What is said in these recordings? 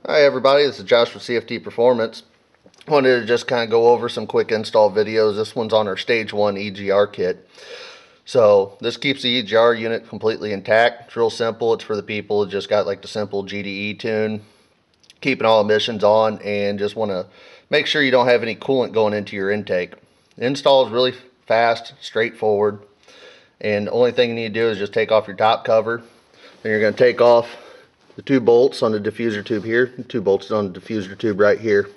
Hi everybody, this is Josh with CFT Performance. Wanted to just kind of go over some quick install videos. This one's on our stage 1 EGR kit. So this keeps the EGR unit completely intact. It's real simple. It's for the people who just got like the simple GDE tune, keeping all emissions on, and just want to make sure you don't have any coolant going into your intake. The install is really fast, straightforward, and the only thing you need to do is just take off your top cover. Then you're going to take off the 2 bolts on the diffuser tube here, 2 bolts on the diffuser tube right here.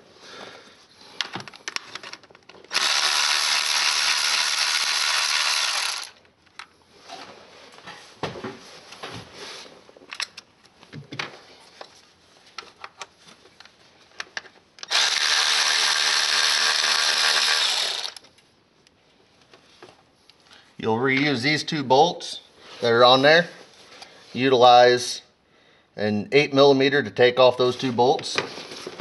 You'll reuse these 2 bolts that are on there. Utilize an 8mm to take off those 2 bolts.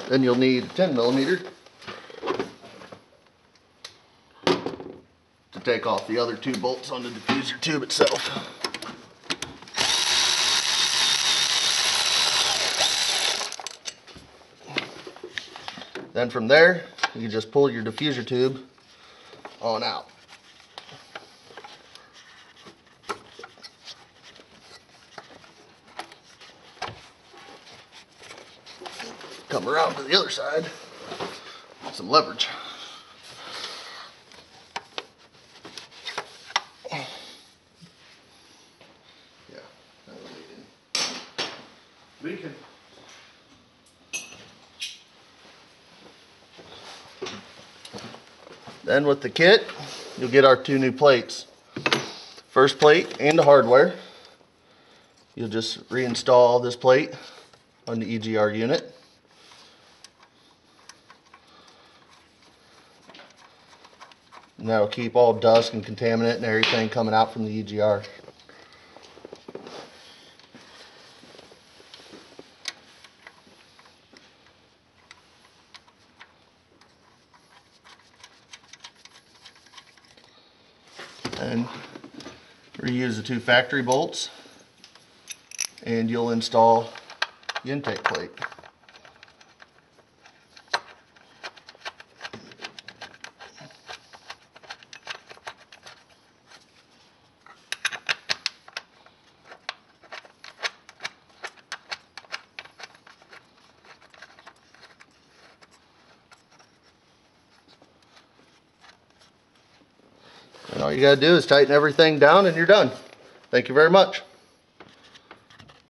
Then you'll need a 10mm to take off the other 2 bolts on the diffuser tube itself. Then from there, you just pull your diffuser tube on out. Come around to the other side, some leverage. Yeah, we can. Then with the kit, you'll get our 2 new plates. First plate and the hardware. You'll just reinstall this plate on the EGR unit. And that'll keep all dust and contaminant and everything coming out from the EGR. And reuse the 2 factory bolts, and you'll install the intake plate. And all you gotta do is tighten everything down and you're done. Thank you very much.